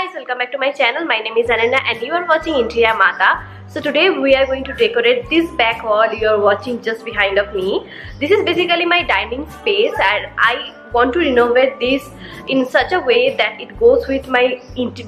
guys, welcome back to my channel. My name is Ananya and you are watching Interior Mata. So today we are going to decorate this back wall you are watching just behind of me. This is basically my dining space and I want to renovate this in such a way that it goes with my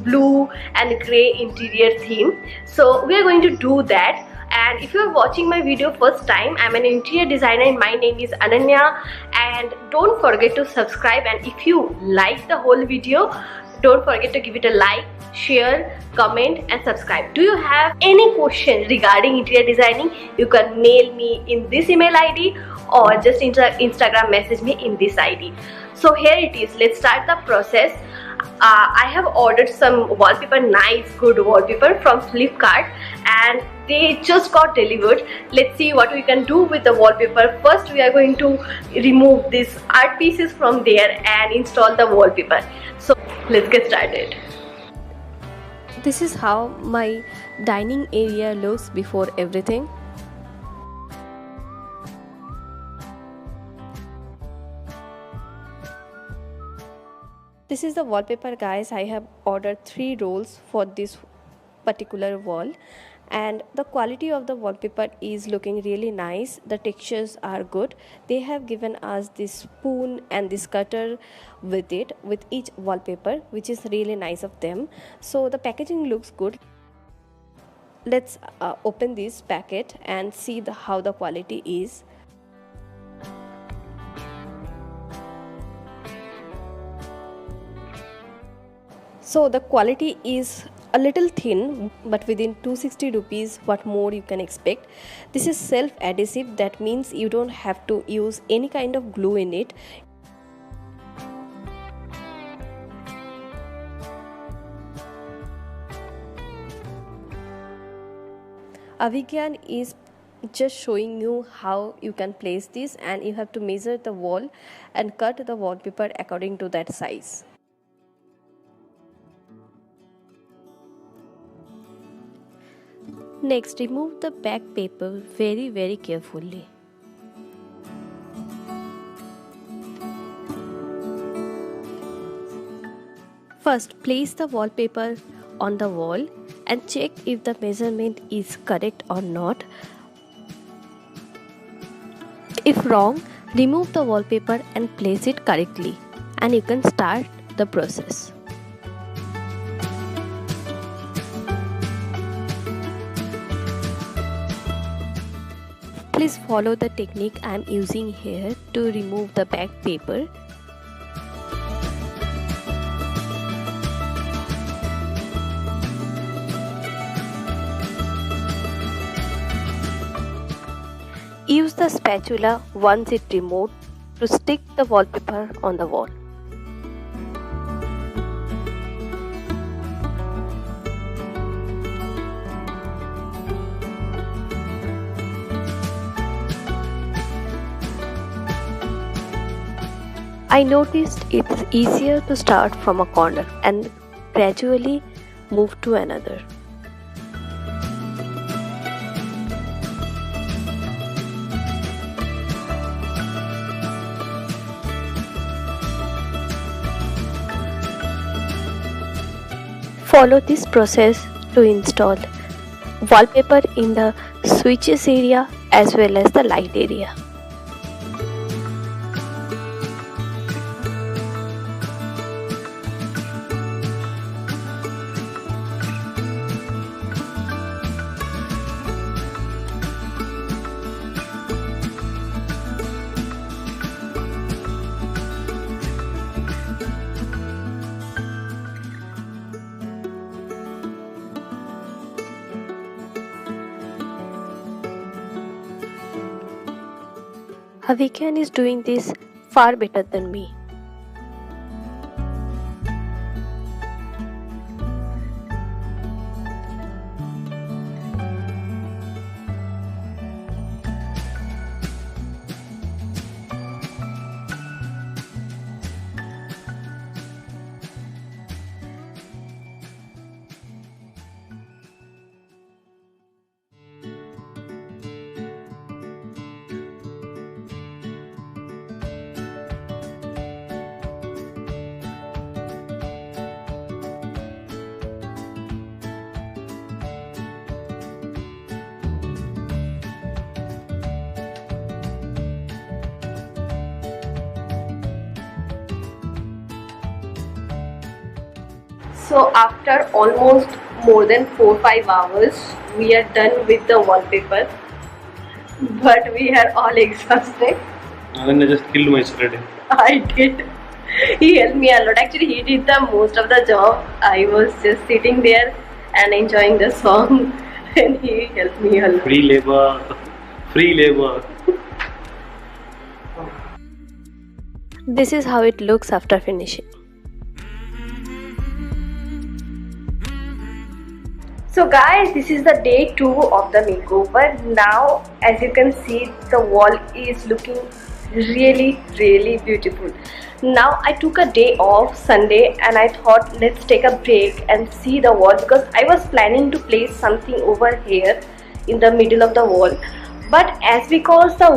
blue and grey interior theme. So we are going to do that. And if you are watching my video first time, I'm an interior designer and my name is Ananya. And don't forget to subscribe, and if you like the whole video, don't forget to give it a like, share, comment and subscribe. Do you have any question regarding interior designing? You can mail me in this email ID or just Instagram message me in this ID. So here it is. Let's start the process. I have ordered some wallpaper, nice good wallpaper from Flipkart, and they just got delivered. Let's see what we can do with the wallpaper. First we are going to remove these art pieces from there and install the wallpaper. So let's get started. This is how my dining area looks before everything. This is the wallpaper, guys. I have ordered 3 rolls for this particular wall, and the quality of the wallpaper is looking really nice. The textures are good. They have given us this spoon and this cutter with it, with each wallpaper, which is really nice of them. So the packaging looks good. Let's open this packet and see how the quality is. So the quality is a little thin, but within 260 rupees, what more you can expect. This is self-adhesive. That means you don't have to use any kind of glue in it. Avigyan is just showing you how you can place this, and you have to measure the wall and cut the wallpaper according to that size. Next, remove the back paper very carefully. First, place the wallpaper on the wall and check if the measurement is correct or not. If wrong, remove the wallpaper and place it correctly, and you can start the process. Please follow the technique I am using here to remove the back paper. Use the spatula once it removed to stick the wallpaper on the wall. I noticed it's easier to start from a corner and gradually move to another. Follow this process to install wallpaper in the switches area as well as the light area. Avigyan is doing this far better than me. So after almost more than 4-5 hours, we are done with the wallpaper, but we are all exhausted. I just killed my yesterday. I did. He helped me a lot. Actually, he did the most of the job. I was just sitting there and enjoying the song, and he helped me a lot. Free labor, free labor. This is how it looks after finishing. So guys, this is the day 2 of the makeover. Now as you can see, the wall is looking really beautiful. Now I took a day off Sunday and I thought let's take a break and see the wall, because I was planning to place something over here in the middle of the wall, but because the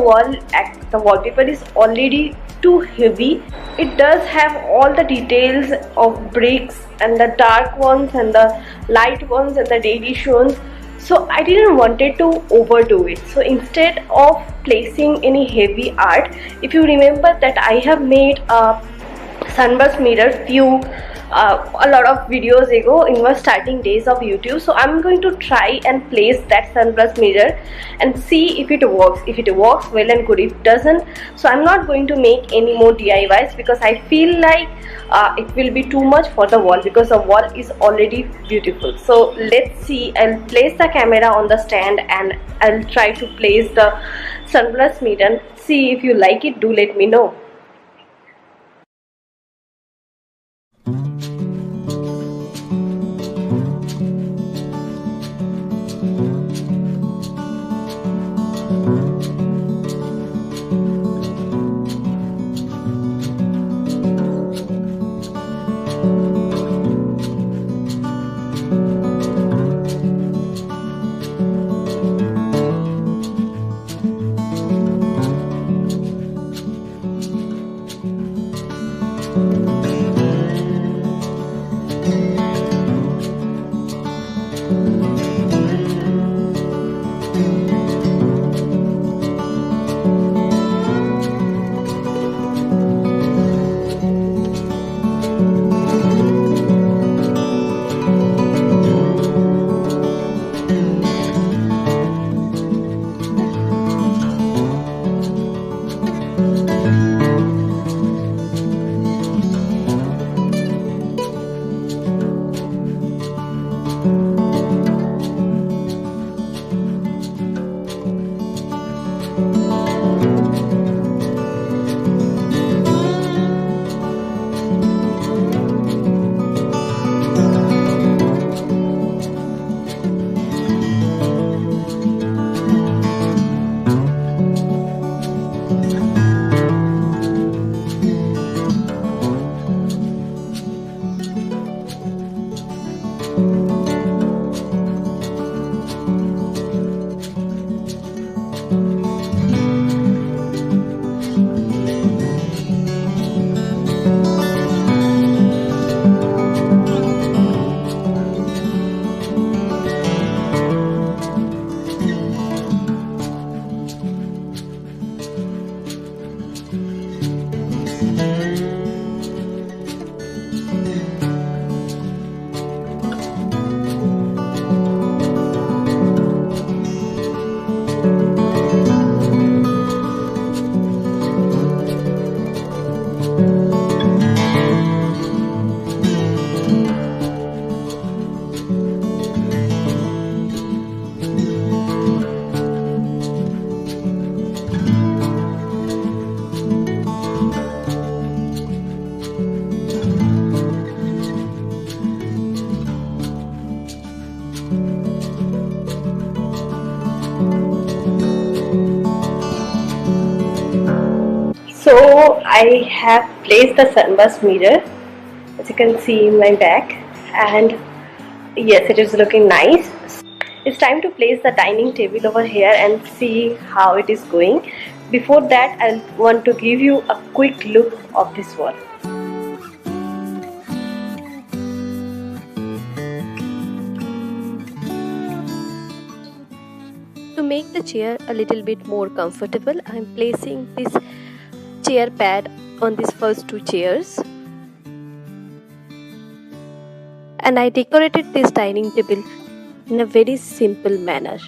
wallpaper is already too heavy, it does have all the details of bricks and the dark ones and the light ones and the daily ones, so I didn't wanted to overdo it. So instead of placing any heavy art, if you remember that I have made a sunburst mirror a lot of videos ago in my starting days of YouTube, so I'm going to try and place that sunburst mirror and see if it works. If it works, well and good. If it doesn't, so I'm not going to make any more DIYs, because I feel like it will be too much for the wall, because the wall is already beautiful. So let's see. I'll place the camera on the stand and I'll try to place the sunburst mirror. See if you like it. Do let me know. So I have placed the sunburst mirror, as you can see in my back, and yes, it is looking nice. It's time to place the dining table over here and see how it is going. Before that, I want to give you a quick look of this wall. To make the chair a little bit more comfortable, I am placing this chair pad on these first two chairs, and I decorated this dining table in a very simple manner.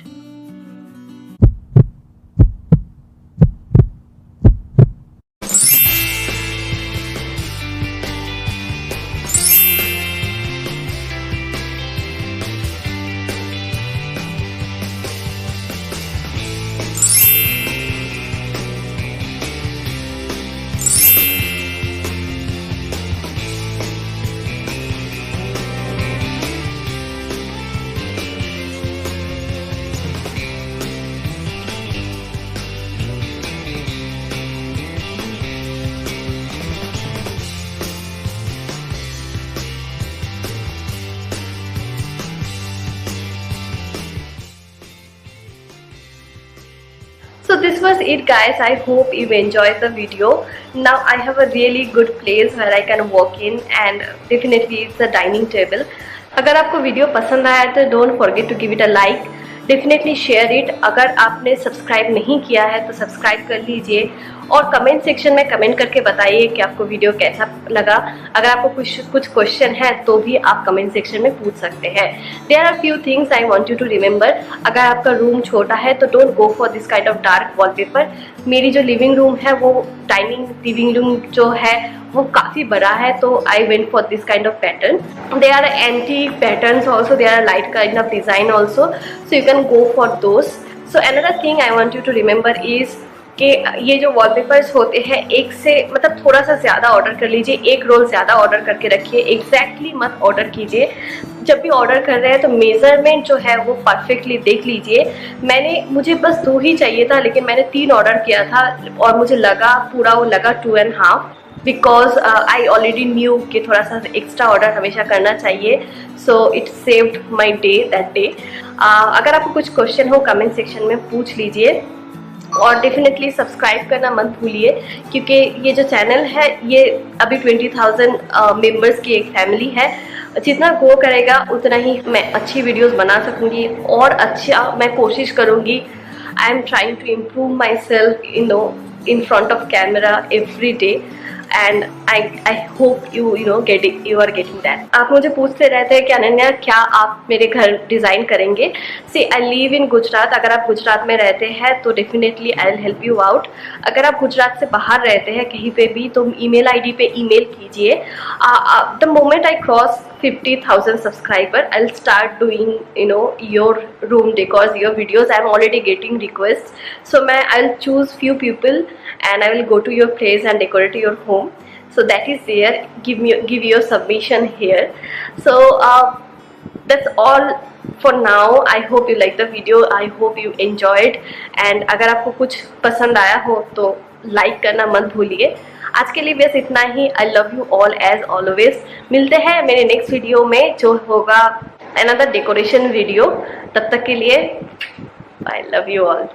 So this was it guys. I hope you enjoyed the video. Now I have a really good place where I can walk in and definitely it's a dining table. अगर आपको video पसंद आया तो don't forget to give it a like, definitely share it. अगर आपने subscribe नहीं किया है तो सब्सक्राइब कर लीजिए और कमेंट सेक्शन में कमेंट करके बताइए कि आपको वीडियो कैसा लगा. अगर आपको कुछ क्वेश्चन है तो भी आप कमेंट सेक्शन में पूछ सकते हैं. There are few things I want you to remember. अगर आपका रूम छोटा है तो don't go for this kind of dark wallpaper. मेरी जो लिविंग रूम है वो डाइनिंग लिविंग रूम जो है वो काफ़ी बड़ा है, तो I went for this kind of pattern. They are anti patterns also, they are light kind of design also, so you can go for those. So another thing I want you to remember is कि ये जो wallpapers होते हैं एक से मतलब थोड़ा सा ज़्यादा ऑर्डर कर लीजिए, एक रोल ज़्यादा ऑर्डर करके रखिए. एग्जैक्टली मत ऑर्डर कीजिए. जब भी ऑर्डर कर रहे हैं तो मेज़रमेंट जो है वो परफेक्टली देख लीजिए. मुझे बस 2 ही चाहिए था लेकिन मैंने 3 ऑर्डर किया था और मुझे लगा पूरा वो लगा 2.5 बिकॉज आई ऑलरेडी न्यू कि थोड़ा सा एक्स्ट्रा ऑर्डर हमेशा करना चाहिए. So it saved my day that day. अगर आपको कुछ क्वेश्चन हो कमेंट सेक्शन में पूछ लीजिए और डेफिनेटली सब्सक्राइब करना मत भूलिए क्योंकि ये जो चैनल है ये अभी 20,000 मेंबर्स की एक फैमिली है. जितना ग्रो करेगा उतना ही मैं अच्छी वीडियोस बना सकूंगी और अच्छा मैं कोशिश करूंगी. I am trying to improve myself in front of camera every day and I hope you are getting that. आप मुझे पूछते रहते हैं कि अनन्या क्या आप मेरे घर डिज़ाइन करेंगे. See, I live in Gujarat. अगर आप गुजरात में रहते हैं तो definitely I will help you out. अगर आप गुजरात से बाहर रहते हैं कहीं पे भी तो ईमेल आईडी पे ईमेल कीजिए. The moment I cross 50,000 subscriber I'll start doing your room decors, your videos. I'm already getting requests, so I'll choose few people and I will go to your place and decorate your home. So that is there. Give your submission here. So that's all for now. I hope you like the video. I hope you enjoyed. And अगर आपको कुछ पसंद आया हो तो like करना मत भूलिए. आज के लिए बस इतना ही. I love you all as always. मिलते हैं मेरे नेक्स्ट वीडियो में जो होगा अनदर डेकोरेशन वीडियो. तब तक के लिए आई लव यू ऑल.